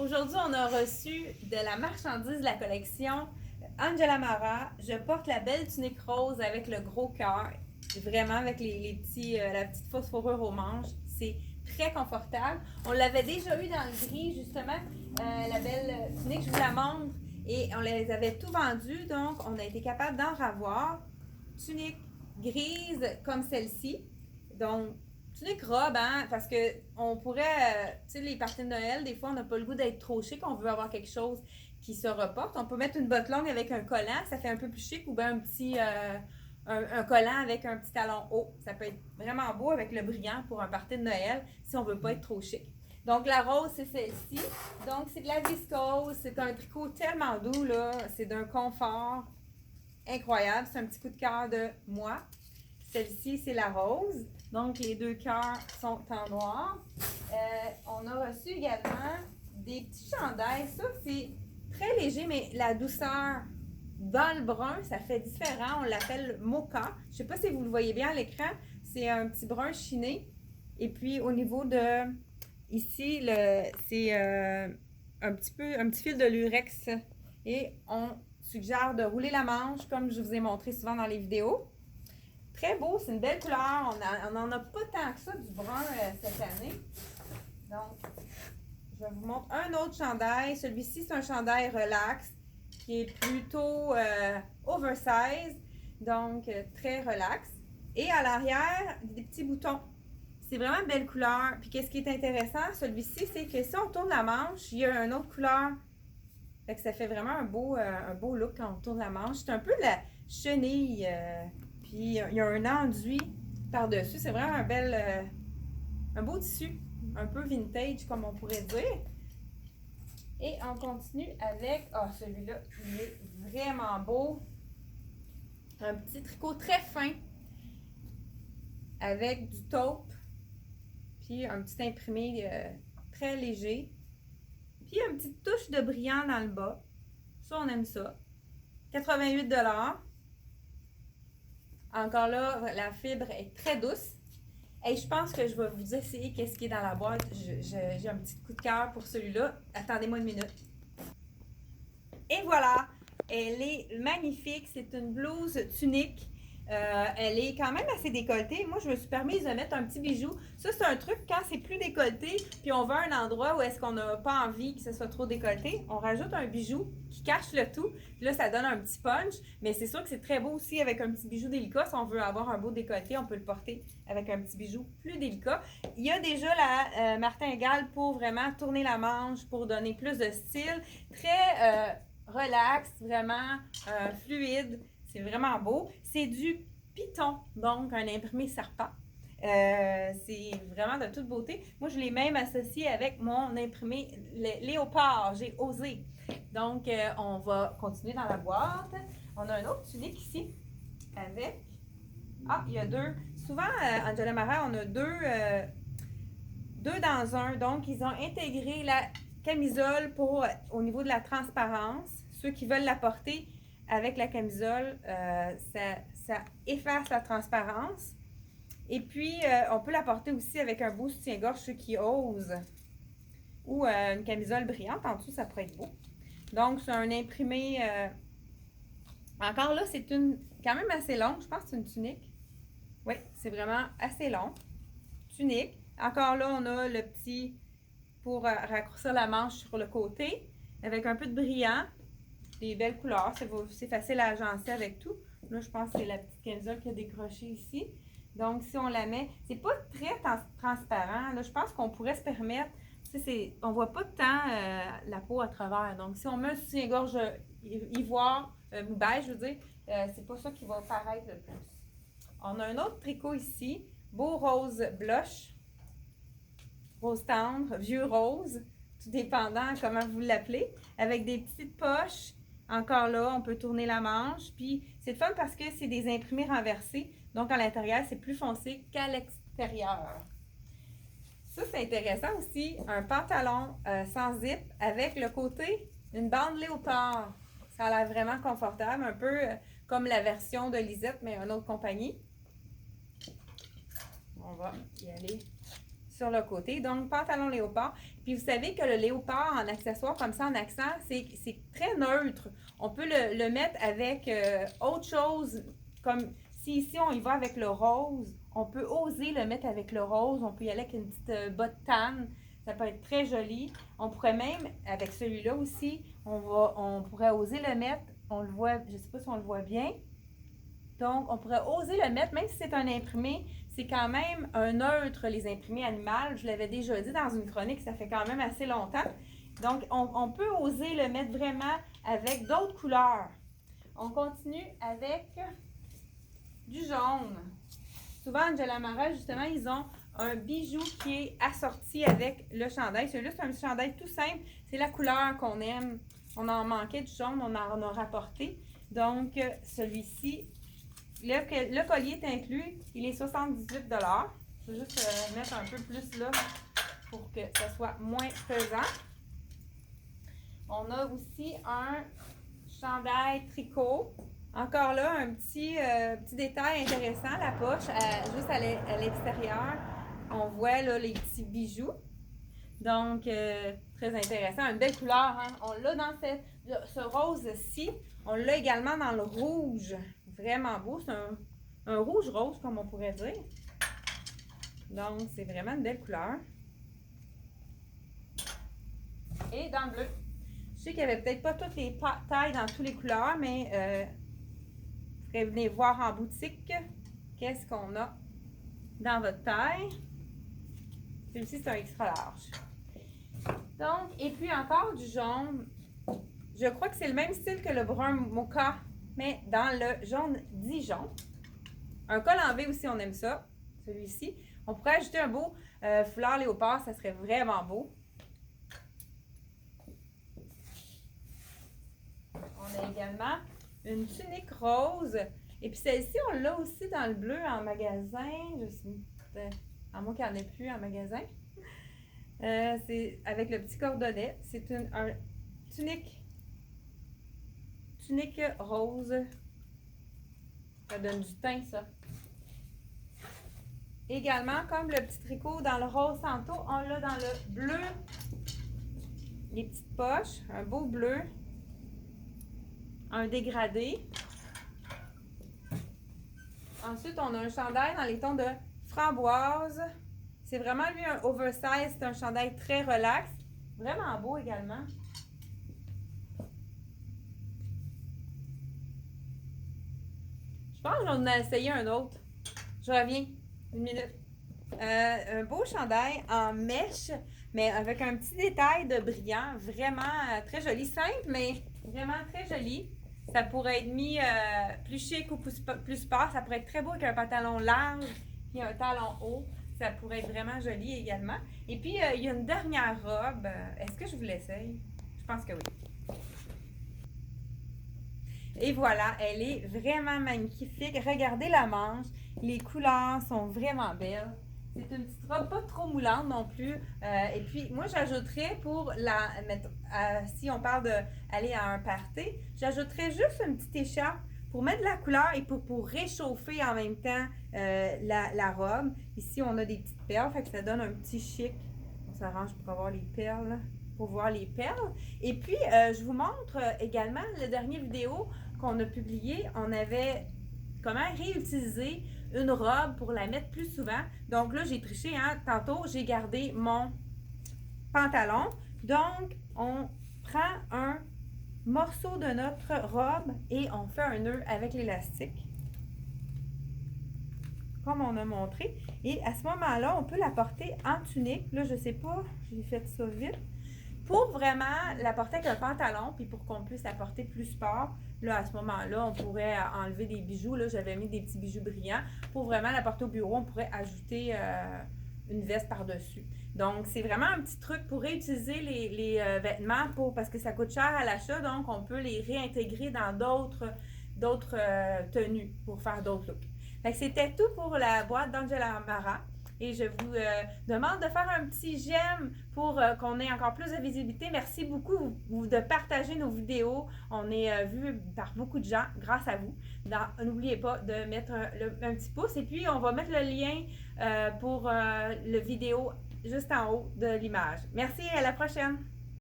Aujourd'hui, on a reçu de la marchandise de la collection Angela Mara. Je porte la belle tunique rose avec le gros cœur, vraiment avec les petits, la petite fausse fourrure aux manches. C'est très confortable. On l'avait déjà eu dans le gris, justement, la belle tunique, je vous la montre. Et on les avait tout vendus, donc on a été capable d'en ravoir. Tunique grise comme celle-ci. Donc, tunique robe, hein, parce que on pourrait, tu sais, les parties de Noël, des fois, on n'a pas le goût d'être trop chic, on veut avoir quelque chose qui se reporte. On peut mettre une botte longue avec un collant, ça fait un peu plus chic, ou bien un petit, un collant avec un petit talon haut. Ça peut être vraiment beau avec le brillant pour un party de Noël, si on veut pas être trop chic. Donc, la rose, c'est celle-ci. Donc, c'est de la viscose, c'est un tricot tellement doux, là, c'est d'un confort incroyable. C'est un petit coup de cœur de moi. Celle-ci, c'est la rose. Donc, les deux cœurs sont en noir. On a reçu également des petits chandails. Ça, c'est très léger, mais la douceur dans le brun, ça fait différent. On l'appelle mocha. Je ne sais pas si vous le voyez bien à l'écran. C'est un petit brun chiné. Et puis, au niveau de... Ici, c'est un petit fil de lurex. Et on suggère de rouler la manche, comme je vous ai montré souvent dans les vidéos. Très beau, c'est une belle couleur. On n'en a pas tant que ça du brun cette année. Donc, je vous montre un autre chandail. Celui-ci, c'est un chandail relax qui est plutôt oversize, donc très relax. Et à l'arrière, des petits boutons. C'est vraiment une belle couleur. Puis qu'est-ce qui est intéressant, celui-ci, c'est que si on tourne la manche, il y a une autre couleur. Fait que ça fait vraiment un beau look quand on tourne la manche. C'est un peu la chenille. Puis il y a un enduit par-dessus. C'est vraiment un beau tissu. Un peu vintage, comme on pourrait dire. Et on continue avec... Ah, celui-là, il est vraiment beau. Un petit tricot très fin. Avec du taupe. Puis un petit imprimé très léger. Puis une petite touche de brillant dans le bas. Ça, on aime ça. 88 $. Encore là, la fibre est très douce. Et je pense que je vais vous essayer qu'est-ce qui est dans la boîte. J'ai un petit coup de cœur pour celui-là. Attendez-moi une minute. Et voilà, elle est magnifique. C'est une blouse tunique. Elle est quand même assez décolletée. Moi, je me suis permise de mettre un petit bijou. Ça, c'est un truc quand c'est plus décolleté, puis on va à un endroit où est-ce qu'on n'a pas envie que ce soit trop décolleté. On rajoute un bijou qui cache le tout. Puis là, ça donne un petit punch. Mais c'est sûr que c'est très beau aussi avec un petit bijou délicat. Si on veut avoir un beau décolleté, on peut le porter avec un petit bijou plus délicat. Il y a déjà la martingale pour vraiment tourner la manche, pour donner plus de style. Très relax, vraiment fluide. C'est vraiment beau. C'est du Python, donc un imprimé serpent. C'est vraiment de toute beauté. Moi, je l'ai même associé avec mon imprimé léopard. J'ai osé. Donc, on va continuer dans la boîte. On a un autre tunique ici avec... Ah, il y a deux. Souvent, Angela Mara, on a deux dans un. Donc, ils ont intégré la camisole pour au niveau de la transparence. Ceux qui veulent la porter avec la camisole, ça efface la transparence. Et puis, on peut la porter aussi avec un beau soutien-gorge, ceux qui osent. Ou une camisole brillante en dessous, ça pourrait être beau. Donc, c'est un imprimé... Encore là, c'est quand même assez long. Je pense que c'est une tunique. Oui, c'est vraiment assez long. Tunique. Encore là, on a le petit pour raccourcir la manche sur le côté avec un peu de brillant. Des belles couleurs. C'est facile à agencer avec tout. Là, je pense que c'est la petite camisole qui a décroché ici. Donc, si on la met, c'est pas très transparent. Là, je pense qu'on pourrait se permettre, on voit pas tant la peau à travers. Donc, si on met un soutien-gorge ivoire, ou beige, je veux dire, c'est pas ça qui va paraître le plus. On a un autre tricot ici, beau rose blush, rose tendre, vieux rose, tout dépendant comment vous l'appelez, avec des petites poches. Encore là, on peut tourner la manche. Puis, c'est le fun parce que c'est des imprimés renversés. Donc, à l'intérieur, c'est plus foncé qu'à l'extérieur. Ça, c'est intéressant aussi. Un pantalon sans zip avec le côté, une bande léopard. Ça a l'air vraiment confortable. Un peu comme la version de Lisette, mais une autre compagnie. On va y aller sur le côté. Donc, pantalon léopard. Puis, vous savez que le léopard en accessoire, comme ça, en accent, c'est très neutre. On peut le mettre avec autre chose, comme si ici, on y va avec le rose, on peut oser le mettre avec le rose. On peut y aller avec une petite botte tanne. Ça peut être très joli. On pourrait même, avec celui-là aussi, on pourrait oser le mettre. On le voit, je ne sais pas si on le voit bien. Donc, on pourrait oser le mettre, même si c'est un imprimé, c'est quand même un neutre, les imprimés animales. Je l'avais déjà dit dans une chronique, ça fait quand même assez longtemps. Donc, on peut oser le mettre vraiment avec d'autres couleurs. On continue avec du jaune. Souvent, Angela Mara, justement, ils ont un bijou qui est assorti avec le chandail. Celui-là, c'est un chandail tout simple. C'est la couleur qu'on aime. On en manquait du jaune, on en a rapporté. Donc, celui-ci, le collier est inclus. Il est 78 $. Je vais juste mettre un peu plus là pour que ça soit moins pesant. On a aussi un chandail tricot. Encore là, un petit détail intéressant, la poche, juste à l'extérieur, on voit là, les petits bijoux. Donc, très intéressant. Une belle couleur, hein? On l'a dans ce rose-ci. On l'a également dans le rouge. Vraiment beau. C'est un rouge-rose, comme on pourrait dire. Donc, c'est vraiment une belle couleur. Et dans le bleu. Je sais qu'il n'y avait peut-être pas toutes les tailles dans toutes les couleurs, mais vous pourrez venir voir en boutique qu'est-ce qu'on a dans votre taille. Celui-ci, c'est un extra large. Donc, et puis encore du jaune. Je crois que c'est le même style que le brun mocha, mais dans le jaune Dijon. Un col en V aussi, on aime ça. Celui-ci. On pourrait ajouter un beau foulard léopard, ça serait vraiment beau. On a également une tunique rose. Et puis celle-ci, on l'a aussi dans le bleu en magasin. À moins qu'il n'y en ait plus en magasin. C'est avec le petit cordonnet. C'est un tunique rose. Ça donne du teint, ça. Également, comme le petit tricot dans le rose Santo, on l'a dans le bleu. Les petites poches, un beau bleu. Un dégradé. Ensuite, on a un chandail dans les tons de framboise. C'est vraiment, lui, un oversize. C'est un chandail très relax. Vraiment beau également. Je pense que j'en ai essayé un autre. Je reviens. Une minute. Un beau chandail en mèche, mais avec un petit détail de brillant. Vraiment très joli. Simple, mais vraiment très joli. Ça pourrait être mis plus chic ou plus sport. Ça pourrait être très beau avec un pantalon large et un talon haut. Ça pourrait être vraiment joli également. Et puis, il y a une dernière robe. Est-ce que je vous l'essaye? Je pense que oui. Et voilà, elle est vraiment magnifique. Regardez la manche. Les couleurs sont vraiment belles. C'est une petite robe pas trop moulante non plus. Et puis, moi, j'ajouterais pour si on parle d'aller à un party, j'ajouterais juste une petite écharpe pour mettre de la couleur et pour réchauffer en même temps la robe. Ici, on a des petites perles, fait que ça donne un petit chic. On s'arrange pour avoir les perles, pour voir les perles. Et puis, je vous montre également la dernière vidéo qu'on a publiée. On avait comment réutiliser une robe pour la mettre plus souvent. Donc là, j'ai triché, hein? Tantôt, j'ai gardé mon pantalon. Donc, on prend un morceau de notre robe et on fait un nœud avec l'élastique. Comme on a montré. Et à ce moment-là, on peut la porter en tunique. Là, je sais pas, j'ai fait ça vite. Pour vraiment la porter avec un pantalon, puis pour qu'on puisse la porter plus sport, là, à ce moment-là, on pourrait enlever des bijoux. Là, j'avais mis des petits bijoux brillants. Pour vraiment la porter au bureau, on pourrait ajouter une veste par-dessus. Donc, c'est vraiment un petit truc pour réutiliser les vêtements parce que ça coûte cher à l'achat. Donc, on peut les réintégrer dans d'autres tenues pour faire d'autres looks. Fait que c'était tout pour la boîte d'Angela Mara. et je vous demande de faire un petit j'aime pour qu'on ait encore plus de visibilité. Merci beaucoup de partager nos vidéos. On est vu par beaucoup de gens grâce à vous. N'oubliez pas de mettre un petit pouce et puis on va mettre le lien pour le vidéo juste en haut de l'image. Merci, à la prochaine!